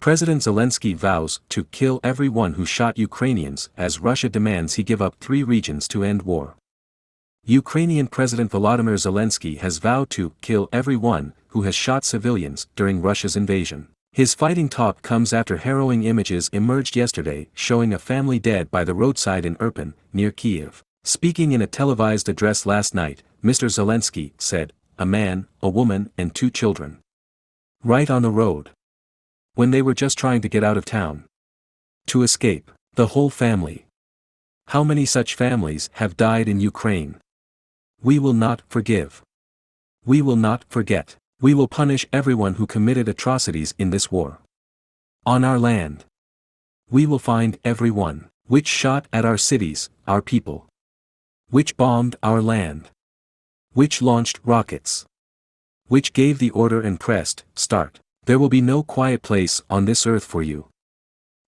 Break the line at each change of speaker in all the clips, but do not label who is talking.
President Zelenskyy vows to kill everyone who shot Ukrainians as Russia demands he give up 3 regions to end war. Ukrainian President Volodymyr Zelenskyy has vowed to kill everyone who has shot civilians during Russia's invasion. His fighting talk comes after harrowing images emerged yesterday showing a family dead by the roadside in Irpin, near Kyiv. Speaking in a televised address last night, Mr. Zelenskyy said, "A man, a woman and 2 children. Right on the road. When they were just trying to get out of town. To escape. The whole family. How many such families have died in Ukraine? We will not forgive. We will not forget. We will punish everyone who committed atrocities in this war. On our land. We will find everyone which shot at our cities, our people. Which bombed our land. Which launched rockets. Which gave the order and pressed start. There will be no quiet place on this earth for you.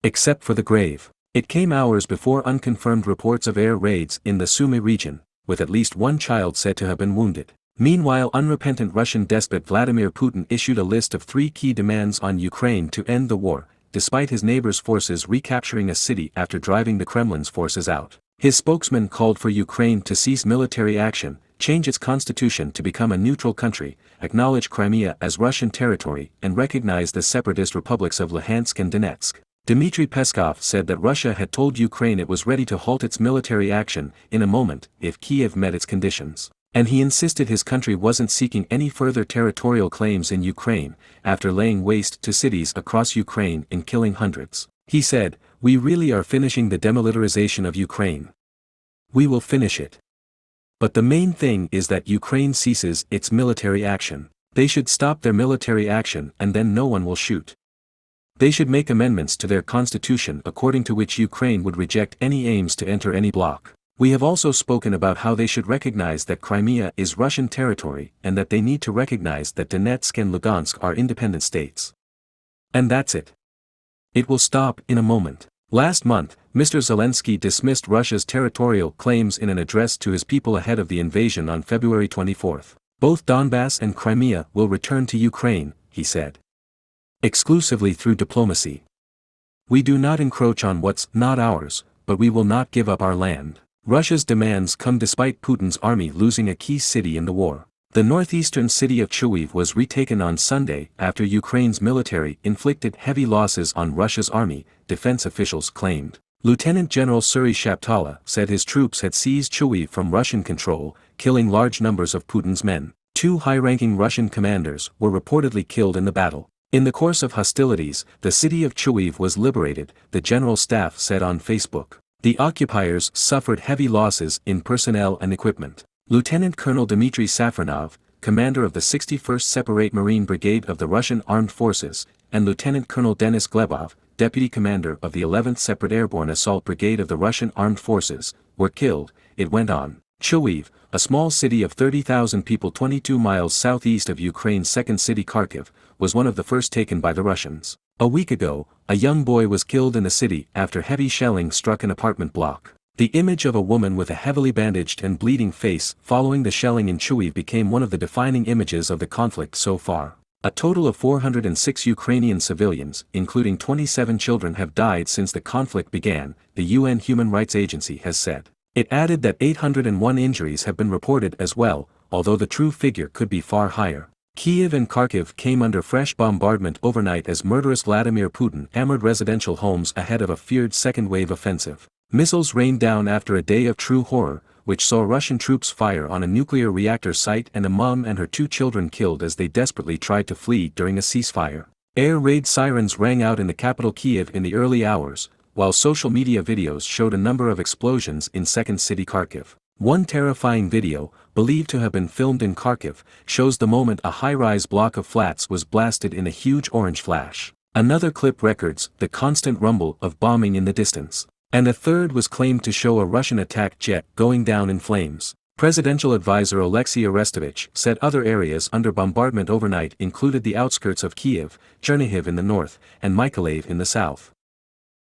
Except for the grave." It came hours before unconfirmed reports of air raids in the Sumy region, with at least 1 child said to have been wounded. Meanwhile, unrepentant Russian despot Vladimir Putin issued a list of 3 key demands on Ukraine to end the war, despite his neighbor's forces recapturing a city after driving the Kremlin's forces out. His spokesman called for Ukraine to cease military action, change its constitution to become a neutral country, acknowledge Crimea as Russian territory and recognize the separatist republics of Luhansk and Donetsk. Dmitry Peskov said that Russia had told Ukraine it was ready to halt its military action in a moment if Kyiv met its conditions. And he insisted his country wasn't seeking any further territorial claims in Ukraine, after laying waste to cities across Ukraine and killing hundreds. He said, "We really are finishing the demilitarization of Ukraine. We will finish it. But the main thing is that Ukraine ceases its military action. They should stop their military action and then no one will shoot. They should make amendments to their constitution according to which Ukraine would reject any aims to enter any bloc. We have also spoken about how they should recognize that Crimea is Russian territory and that they need to recognize that Donetsk and Lugansk are independent states. And that's it. It will stop in a moment." Last month, Mr. Zelenskyy dismissed Russia's territorial claims in an address to his people ahead of the invasion on February 24. "Both Donbass and Crimea will return to Ukraine," he said. "Exclusively through diplomacy. We do not encroach on what's not ours, but we will not give up our land." Russia's demands come despite Putin's army losing a key city in the war. The northeastern city of Chuiv was retaken on Sunday after Ukraine's military inflicted heavy losses on Russia's army, defense officials claimed. Lieutenant General Suri Shaptala said his troops had seized Chuiv from Russian control, killing large numbers of Putin's men. 2 high-ranking Russian commanders were reportedly killed in the battle. In the course of hostilities, the city of Chuiv was liberated, the general staff said on Facebook. The occupiers suffered heavy losses in personnel and equipment. Lieutenant Colonel Dmitry Safronov, commander of the 61st Separate Marine Brigade of the Russian Armed Forces, and Lieutenant Colonel Denis Glebov, deputy commander of the 11th Separate Airborne Assault Brigade of the Russian Armed Forces, were killed, it went on. Chuiv, a small city of 30,000 people 22 miles southeast of Ukraine's second city Kharkiv, was one of the first taken by the Russians. A week ago, a young boy was killed in the city after heavy shelling struck an apartment block. The image of a woman with a heavily bandaged and bleeding face following the shelling in Chuiv became one of the defining images of the conflict so far. A total of 406 Ukrainian civilians, including 27 children, have died since the conflict began, the UN Human Rights Agency has said. It added that 801 injuries have been reported as well, although the true figure could be far higher. Kyiv and Kharkiv came under fresh bombardment overnight as murderous Vladimir Putin hammered residential homes ahead of a feared second-wave offensive. Missiles rained down after a day of true horror, which saw Russian troops fire on a nuclear reactor site and a mom and her 2 children killed as they desperately tried to flee during a ceasefire. Air raid sirens rang out in the capital Kyiv in the early hours, while social media videos showed a number of explosions in second city Kharkiv. One terrifying video, believed to have been filmed in Kharkiv, shows the moment a high-rise block of flats was blasted in a huge orange flash. Another clip records the constant rumble of bombing in the distance. And a third was claimed to show a Russian attack jet going down in flames. Presidential advisor Alexei Arestovich said other areas under bombardment overnight included the outskirts of Kyiv, Chernihiv in the north, and Mykolaiv in the south.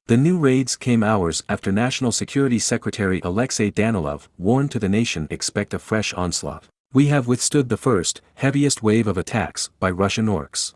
The new raids came hours after National Security Secretary Alexei Danilov warned to the nation expect a fresh onslaught. "We have withstood the first, heaviest wave of attacks by Russian orcs.